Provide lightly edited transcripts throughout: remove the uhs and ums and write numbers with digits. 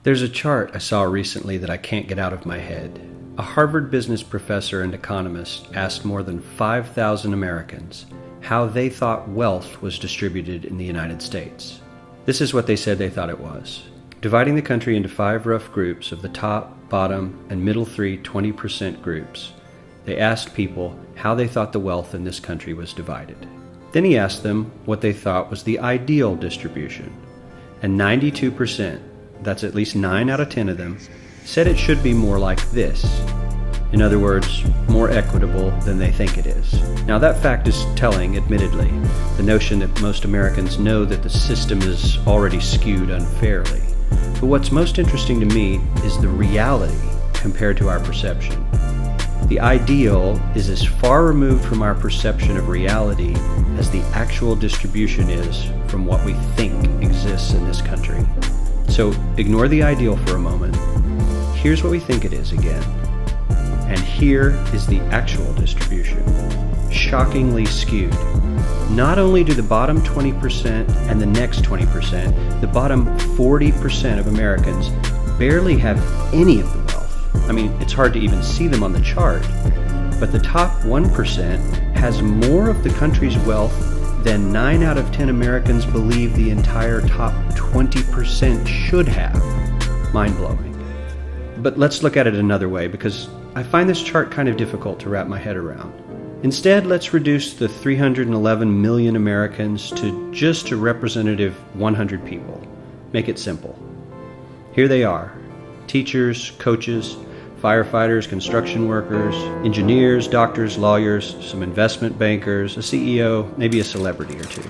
There's a chart I saw recently that I can't get out of my head. A Harvard business professor and economist asked more than 5,000 Americans how they thought wealth was distributed in the United States. This is what they said they thought it was. Dividing the country into 5 rough groups of the top, bottom, and middle 3 20% groups, they asked people how they thought the wealth in this country was divided. Then he asked them what they thought was the ideal distribution. And 92%, that's at least 9 out of 10 of them, said it should be more like this. In other words, more equitable than they think it is. Now that fact is telling, admittedly, the notion that most Americans know that the system is already skewed unfairly. But what's most interesting to me is the reality compared to our perception. The ideal is as far removed from our perception of reality as the actual distribution is from what we think exists in this country. So ignore the ideal for a moment. Here's what we think it is again. And here is the actual distribution. Shockingly skewed. Not only do the bottom 20% and the next 20%, the bottom 40% of Americans barely have any of the wealth. I mean, it's hard to even see them on the chart. But the top 1% has more of the country's wealth than 9 out of 10 Americans believe the entire top 20% should have. Mind-blowing. But let's look at it another way, because I find this chart kind of difficult to wrap my head around. Instead, let's reduce the 311 million Americans to just a representative 100 people. Make it simple. Here they are: teachers, coaches, firefighters, construction workers, engineers, doctors, lawyers, some investment bankers, a CEO, maybe a celebrity or two.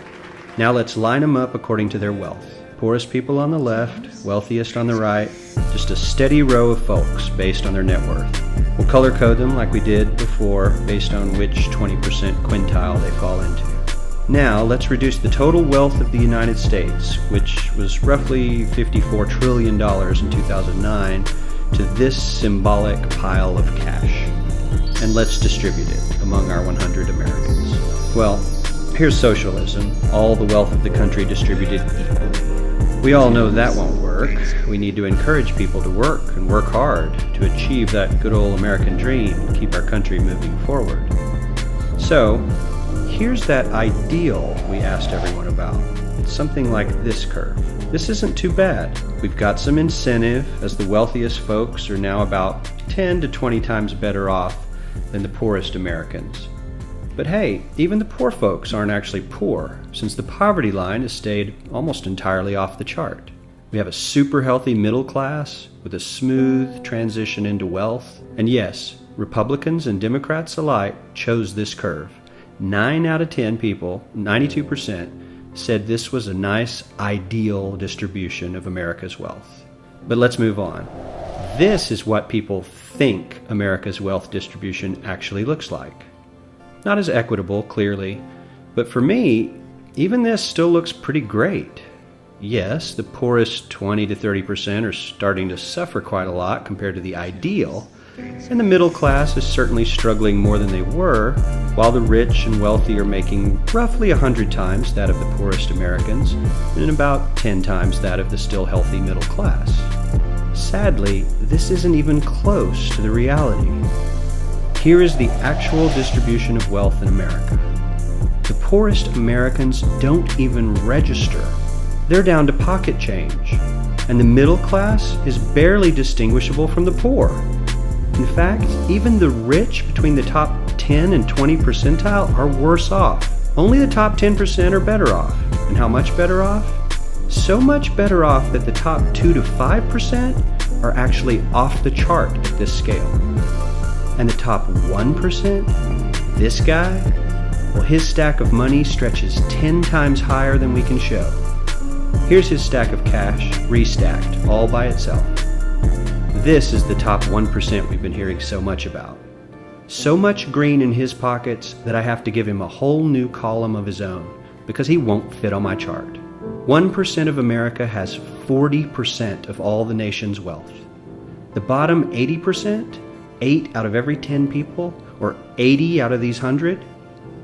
Now let's line them up according to their wealth. Poorest people on the left, wealthiest on the right, just a steady row of folks based on their net worth. We'll color code them like we did before based on which 20% quintile they fall into. Now let's reduce the total wealth of the United States, which was roughly $54 trillion in 2009, to this symbolic pile of cash. And let's distribute it among our 100 Americans. Well, here's socialism, all the wealth of the country distributed equally. We all know that won't work. We need to encourage people to work and work hard to achieve that good old American dream and keep our country moving forward. So, here's that ideal we asked everyone about. It's something like this curve. This isn't too bad. We've got some incentive, as the wealthiest folks are now about 10 to 20 times better off than the poorest Americans. But hey, even the poor folks aren't actually poor, since the poverty line has stayed almost entirely off the chart. We have a super healthy middle class with a smooth transition into wealth. And yes, Republicans and Democrats alike chose this curve. 9 out of 10 people, 92%, said this was a nice, ideal distribution of America's wealth. But let's move on. This is what people think America's wealth distribution actually looks like. Not as equitable, clearly, but for me, even this still looks pretty great. Yes, the poorest 20 to 30% are starting to suffer quite a lot compared to the ideal, and the middle class is certainly struggling more than they were, while the rich and wealthy are making roughly 100 times that of the poorest Americans, and about 10 times that of the still healthy middle class. Sadly, this isn't even close to the reality. Here is the actual distribution of wealth in America. The poorest Americans don't even register. They're down to pocket change, and the middle class is barely distinguishable from the poor. In fact, even the rich between the top 10 and 20 percentile are worse off. Only the top 10% are better off. And how much better off? So much better off that the top 2 to 5% are actually off the chart at this scale. And the top 1%, this guy, well, his stack of money stretches 10 times higher than we can show. Here's his stack of cash, restacked, all by itself. This is the top 1% we've been hearing so much about. So much green in his pockets that I have to give him a whole new column of his own, because he won't fit on my chart. 1% of America has 40% of all the nation's wealth. The bottom 80%, 8 out of every 10 people, or 80 out of these 100,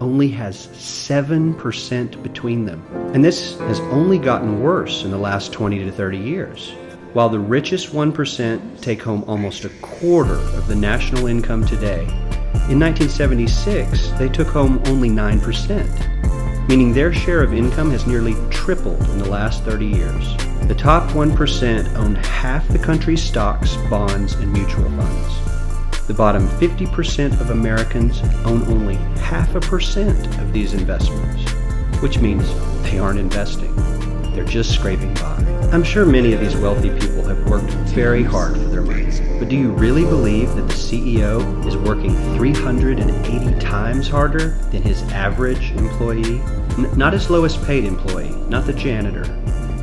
only has 7% between them. And this has only gotten worse in the last 20 to 30 years. While the richest 1% take home almost a quarter of the national income today, in 1976 they took home only 9%, meaning their share of income has nearly tripled in the last 30 years. The top 1% own half the country's stocks, bonds, and mutual funds. The bottom 50% of Americans own only 0.5% of these investments, which means they aren't investing. They're just scraping by. I'm sure many of these wealthy people have worked very hard for their money, but do you really believe that the CEO is working 380 times harder than his average employee? Not his lowest paid employee, not the janitor,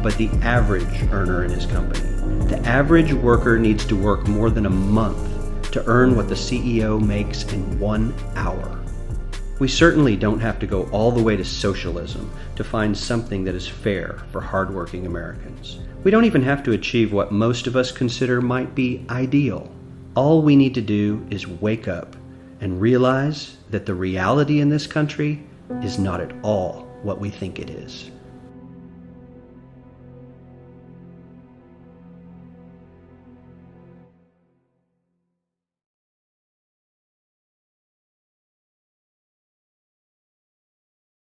but the average earner in his company. The average worker needs to work more than a month to earn what the CEO makes in 1 hour. We certainly don't have to go all the way to socialism to find something that is fair for hardworking Americans. We don't even have to achieve what most of us consider might be ideal. All we need to do is wake up and realize that the reality in this country is not at all what we think it is.